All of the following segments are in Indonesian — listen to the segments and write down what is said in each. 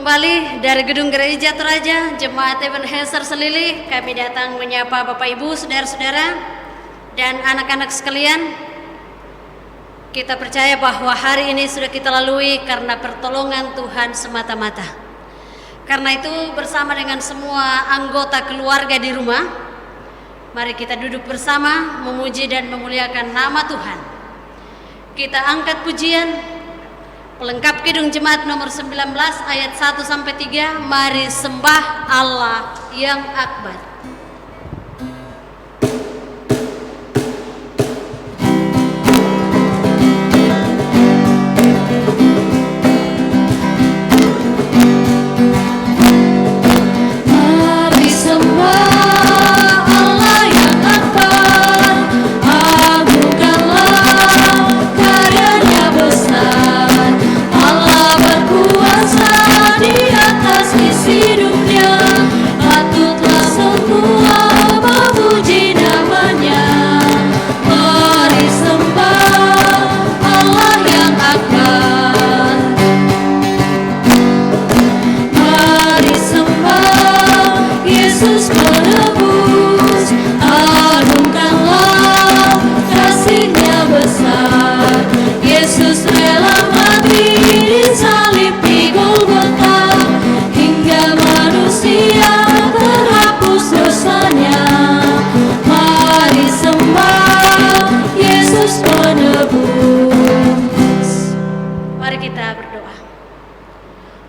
Kembali dari gedung gereja Toraja, Jemaat Ebenezer Selili, kami datang menyapa Bapak Ibu, saudara-saudara, dan anak-anak sekalian. Kita percaya bahwa hari ini sudah kita lalui karena pertolongan Tuhan semata-mata. Karena itu bersama dengan semua anggota keluarga di rumah, mari kita duduk bersama memuji dan memuliakan nama Tuhan. Kita angkat pujian pelengkap Kidung Jemaat nomor 19 ayat 1-3, mari sembah Allah yang akbar.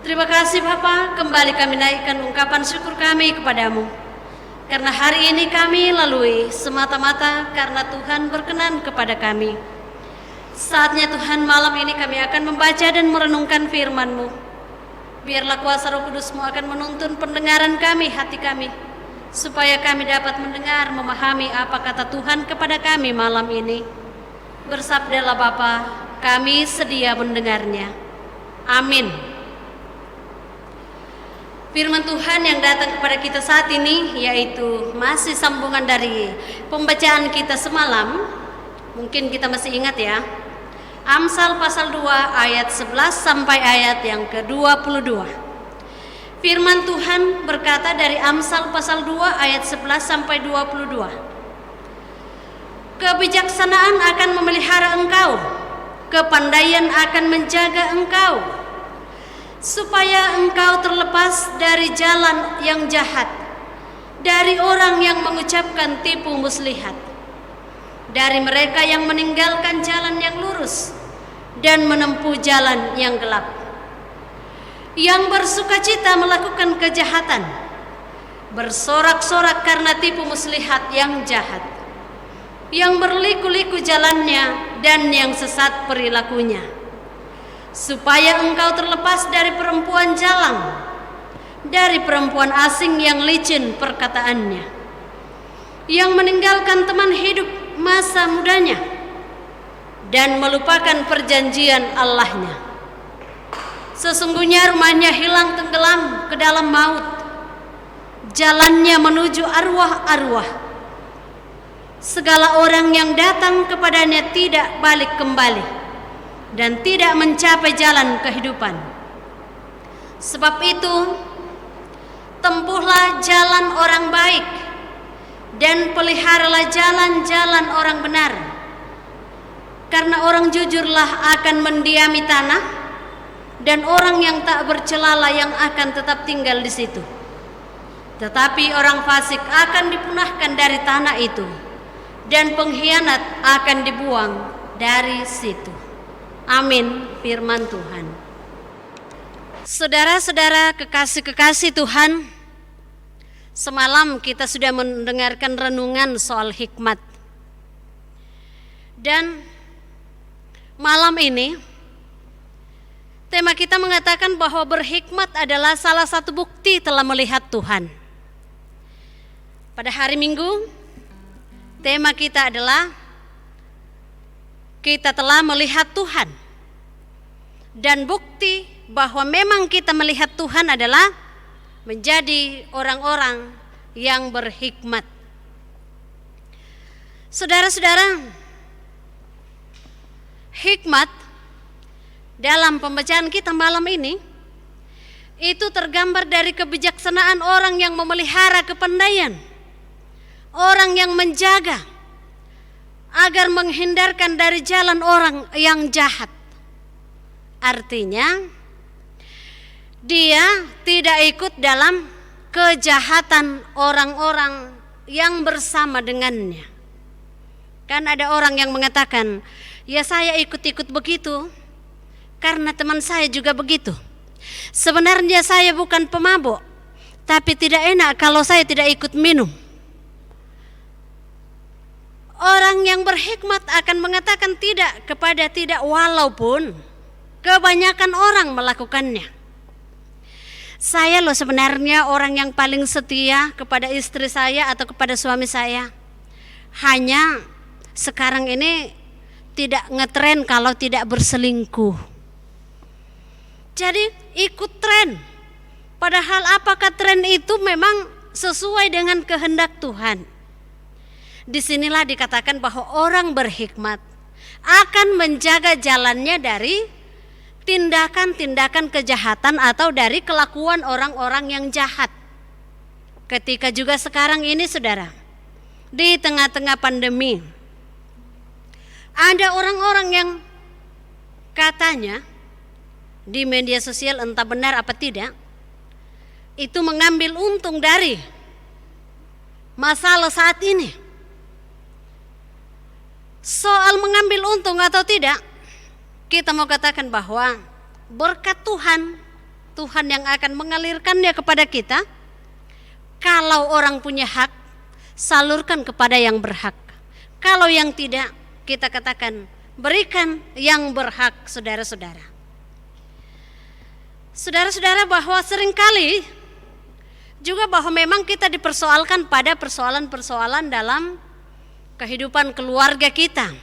Terima kasih Bapa, kembali kami naikkan ungkapan syukur kami kepadamu. Karena hari ini kami lalui semata-mata karena Tuhan berkenan kepada kami. Saatnya Tuhan, malam ini kami akan membaca dan merenungkan firman-Mu. Biarlah kuasa Roh Kudus-Mu akan menuntun pendengaran kami, hati kami, supaya kami dapat mendengar, memahami apa kata Tuhan kepada kami malam ini. Bersabdalah Bapa, kami sedia mendengarnya. Amin. Firman Tuhan yang datang kepada kita saat ini yaitu masih sambungan dari pembacaan kita semalam. Mungkin kita masih ingat ya. Amsal pasal 2 ayat 11 sampai ayat yang ke-22. Firman Tuhan berkata dari Amsal pasal 2 ayat 11 sampai 22. Kebijaksanaan akan memelihara engkau, kepandaian akan menjaga engkau, supaya engkau terlepas dari jalan yang jahat, dari orang yang mengucapkan tipu muslihat, dari mereka yang meninggalkan jalan yang lurus dan menempuh jalan yang gelap, yang bersukacita melakukan kejahatan, bersorak-sorak karena tipu muslihat yang jahat, yang berliku-liku jalannya dan yang sesat perilakunya, supaya engkau terlepas dari perempuan jalang, dari perempuan asing yang licin perkataannya, yang meninggalkan teman hidup masa mudanya dan melupakan perjanjian Allahnya. Sesungguhnya rumahnya hilang tenggelam ke dalam maut, jalannya menuju arwah-arwah. Segala orang yang datang kepadanya tidak balik kembali dan tidak mencapai jalan kehidupan. Sebab itu, tempuhlah jalan orang baik dan peliharalah jalan-jalan orang benar. Karena orang jujurlah akan mendiami tanah, dan orang yang tak bercelalah yang akan tetap tinggal di situ. Tetapi orang fasik akan dipunahkan dari tanah itu, dan pengkhianat akan dibuang dari situ. Amin, firman Tuhan. Saudara-saudara kekasih-kekasih Tuhan, semalam kita sudah mendengarkan renungan soal hikmat. Dan malam ini tema kita mengatakan bahwa berhikmat adalah salah satu bukti telah melihat Tuhan. Pada hari Minggu, tema kita adalah kita telah melihat Tuhan. Dan bukti bahwa memang kita melihat Tuhan adalah menjadi orang-orang yang berhikmat. Saudara-saudara, hikmat dalam pembacaan kita malam ini itu tergambar dari kebijaksanaan orang yang memelihara kepandaian, orang yang menjaga agar menghindarkan dari jalan orang yang jahat. Artinya dia tidak ikut dalam kejahatan orang-orang yang bersama dengannya. Kan ada orang yang mengatakan, ya saya ikut-ikut begitu karena teman saya juga begitu. Sebenarnya saya bukan pemabuk, tapi tidak enak kalau saya tidak ikut minum. Orang yang berhikmat akan mengatakan tidak kepada tidak, walaupun kebanyakan orang melakukannya. Saya loh sebenarnya orang yang paling setia kepada istri saya atau kepada suami saya. Hanya sekarang ini tidak ngetren kalau tidak berselingkuh. Jadi ikut tren. Padahal apakah tren itu memang sesuai dengan kehendak Tuhan? Disinilah dikatakan bahwa orang berhikmat akan menjaga jalannya dari tindakan-tindakan kejahatan atau dari kelakuan orang-orang yang jahat. Ketika juga sekarang ini saudara, di tengah-tengah pandemi, ada orang-orang yang katanya di media sosial, entah benar apa tidak, itu mengambil untung dari masalah saat ini. Soal mengambil untung atau tidak, kita mau katakan bahwa berkat Tuhan, Tuhan yang akan mengalirkannya kepada kita. Kalau orang punya hak, salurkan kepada yang berhak. Kalau yang tidak, kita katakan berikan yang berhak, saudara-saudara. Saudara-saudara, bahwa seringkali juga bahwa memang kita dipersoalkan pada persoalan-persoalan dalam kehidupan keluarga kita.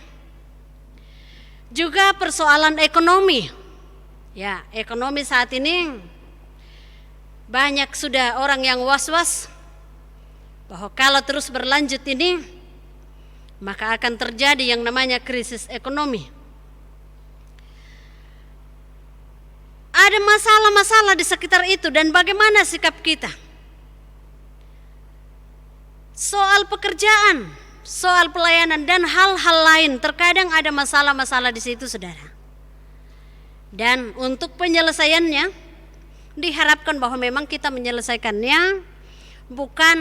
Juga persoalan ekonomi. Ya, ekonomi saat ini banyak sudah orang yang was-was bahwa kalau terus berlanjut ini maka akan terjadi yang namanya krisis ekonomi. Ada masalah-masalah di sekitar itu, dan bagaimana sikap kita? Soal pekerjaan, soal pelayanan dan hal-hal lain, terkadang ada masalah-masalah di situ, saudara. Dan untuk penyelesaiannya diharapkan bahwa memang kita menyelesaikannya bukan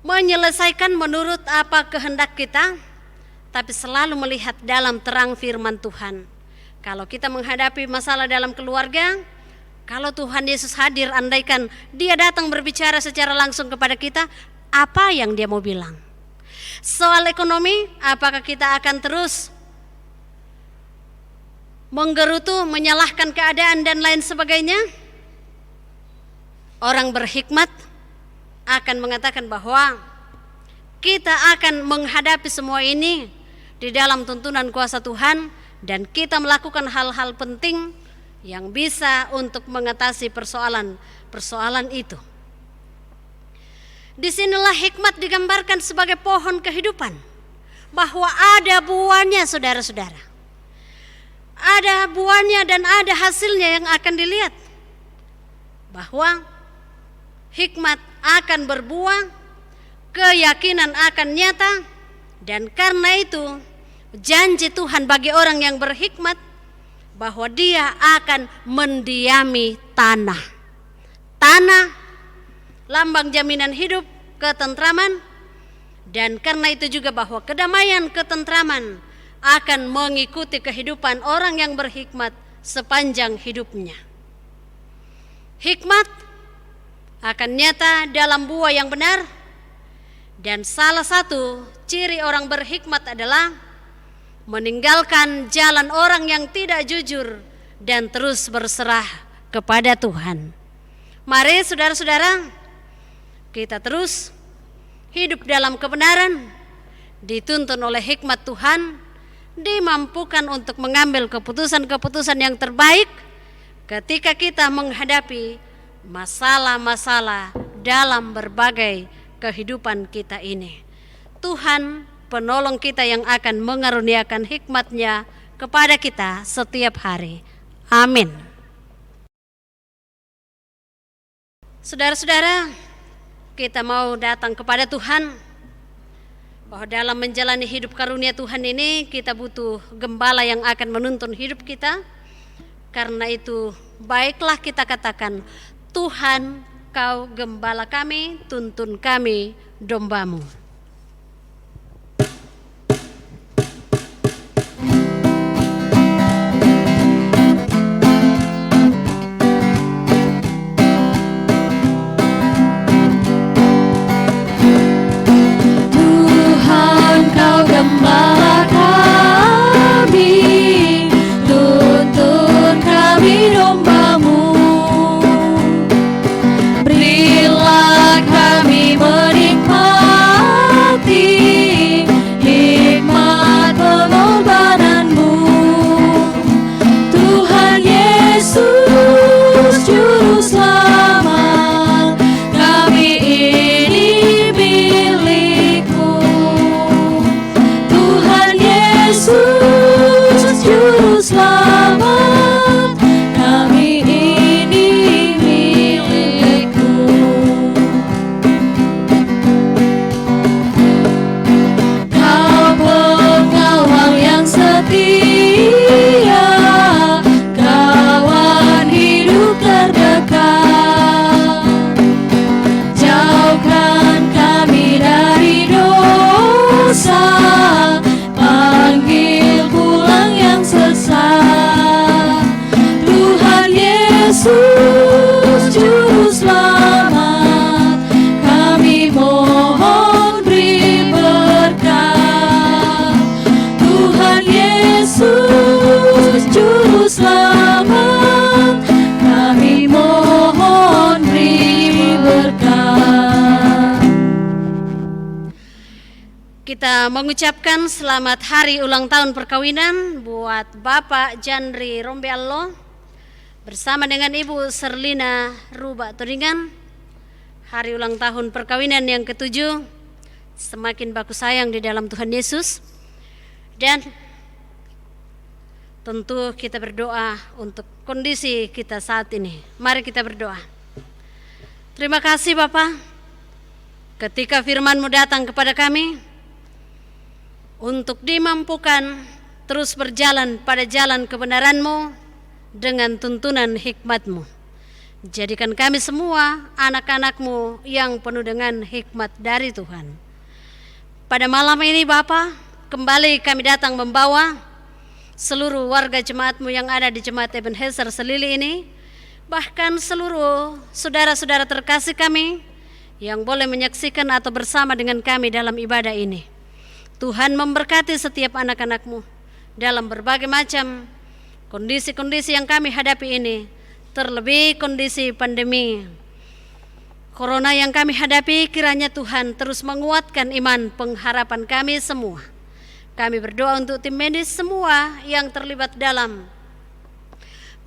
menyelesaikan menurut apa kehendak kita, tapi selalu melihat dalam terang firman Tuhan. Kalau kita menghadapi masalah dalam keluarga, kalau Tuhan Yesus hadir, andaikan dia datang berbicara secara langsung kepada kita, apa yang dia mau bilang? Soal ekonomi, apakah kita akan terus menggerutu, menyalahkan keadaan dan lain sebagainya? Orang berhikmat akan mengatakan bahwa kita akan menghadapi semua ini di dalam tuntunan kuasa Tuhan, dan kita melakukan hal-hal penting yang bisa untuk mengatasi persoalan itu. Disinilah hikmat digambarkan sebagai pohon kehidupan, bahwa ada buahnya, saudara-saudara. Ada buahnya dan ada hasilnya yang akan dilihat. Bahwa hikmat akan berbuah, keyakinan akan nyata, dan karena itu janji Tuhan bagi orang yang berhikmat bahwa dia akan mendiami tanah. Tanah, lambang jaminan hidup, ketentraman, dan karena itu juga bahwa kedamaian, ketentraman akan mengikuti kehidupan orang yang berhikmat sepanjang hidupnya. Hikmat akan nyata dalam buah yang benar, dan salah satu ciri orang berhikmat adalah meninggalkan jalan orang yang tidak jujur dan terus berserah kepada Tuhan. Mari saudara-saudara, kita terus hidup dalam kebenaran, dituntun oleh hikmat Tuhan, dimampukan untuk mengambil keputusan-keputusan yang terbaik ketika kita menghadapi masalah-masalah dalam berbagai kehidupan kita ini. Tuhan penolong kita yang akan mengaruniakan hikmat-Nya kepada kita setiap hari. Amin. Saudara-saudara, kita mau datang kepada Tuhan, bahwa dalam menjalani hidup karunia Tuhan ini kita butuh gembala yang akan menuntun hidup kita. Karena itu baiklah kita katakan, Tuhan, Kau gembala kami, tuntun kami domba-Mu. Gembala kami, tuntun kami domba-Mu. Berilah kami menikmati hikmat pengorbanan-Mu. Tuhan Yesus Juru Selamat, kami ini milik-Mu. Yesus Juru Selamat, kami ini milik-Mu. Kau pengawal yang setia, kawan hidup terdekat. Jauhkan kami dari dosa, panggil pulang yang sesat. Tuhan Yesus Juru Selamat, kami mohon beri berkat. Tuhan Yesus Juru Selamat, kami mohon beri berkat. Kita mengucapkan selamat hari ulang tahun perkawinan buat Bapak Jandri Rombeallo bersama dengan Ibu Serlina Ruba Turingan. Hari ulang tahun perkawinan yang ke-7. Semakin baku sayang di dalam Tuhan Yesus. Dan tentu kita berdoa untuk kondisi kita saat ini. Mari kita berdoa. Terima kasih Bapak, ketika firman-Mu datang kepada kami untuk dimampukan terus berjalan pada jalan kebenaran-Mu dengan tuntunan hikmat-Mu. Jadikan kami semua anak-anak-Mu yang penuh dengan hikmat dari Tuhan. Pada malam ini Bapa, kembali kami datang membawa seluruh warga jemaat-Mu yang ada di Jemaat Ebenezer Selili ini, bahkan seluruh saudara-saudara terkasih kami yang boleh menyaksikan atau bersama dengan kami dalam ibadah ini. Tuhan memberkati setiap anak-anak-Mu dalam berbagai macam kondisi-kondisi yang kami hadapi ini, terlebih kondisi pandemi Corona yang kami hadapi. Kiranya Tuhan terus menguatkan iman pengharapan kami semua. Kami berdoa untuk tim medis semua yang terlibat dalam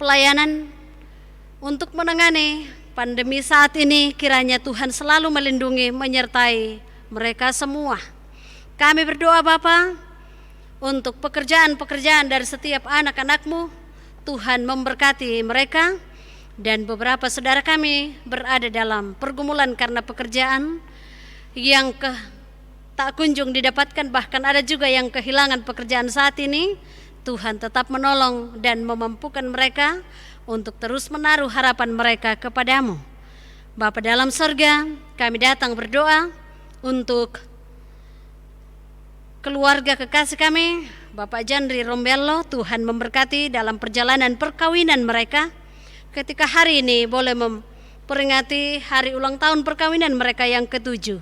pelayanan untuk menangani pandemi saat ini. Kiranya Tuhan selalu melindungi, menyertai mereka semua. Kami berdoa Bapa untuk pekerjaan-pekerjaan dari setiap anak-anak-Mu. Tuhan memberkati mereka. Dan beberapa saudara kami berada dalam pergumulan karena pekerjaan yang tak kunjung didapatkan. Bahkan ada juga yang kehilangan pekerjaan saat ini. Tuhan tetap menolong dan memampukan mereka untuk terus menaruh harapan mereka kepadamu. Bapa dalam surga, kami datang berdoa untuk keluarga kekasih kami, Bapak Jandri Rombeallo. Tuhan memberkati dalam perjalanan perkawinan mereka. Ketika hari ini boleh memperingati hari ulang tahun perkawinan mereka yang ke-7.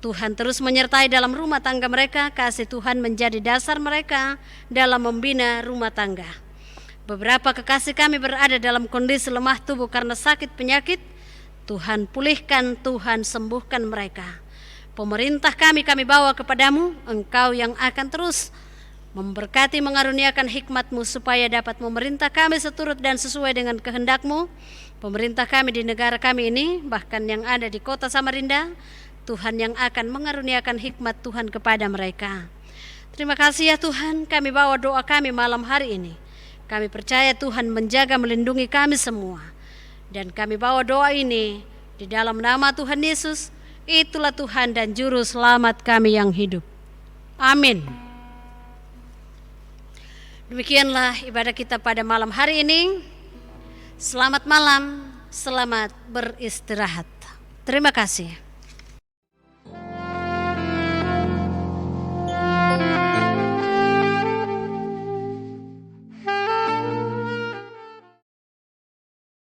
Tuhan terus menyertai dalam rumah tangga mereka. Kasih Tuhan menjadi dasar mereka dalam membina rumah tangga. Beberapa kekasih kami berada dalam kondisi lemah tubuh karena sakit penyakit. Tuhan pulihkan, Tuhan sembuhkan mereka. Pemerintah kami bawa kepadamu. Engkau yang akan terus memberkati, mengaruniakan hikmat-Mu supaya dapat memerintah kami seturut dan sesuai dengan kehendak-Mu. Pemerintah kami di negara kami ini, bahkan yang ada di kota Samarinda, Tuhan yang akan mengaruniakan hikmat Tuhan kepada mereka. Terima kasih ya Tuhan, kami bawa doa kami malam hari ini. Kami percaya Tuhan menjaga, melindungi kami semua. Dan kami bawa doa ini Di dalam nama Tuhan Yesus, itulah Tuhan dan Juru Selamat kami yang hidup. Amin. Demikianlah ibadah kita pada malam hari ini. Selamat malam, selamat beristirahat. Terima kasih.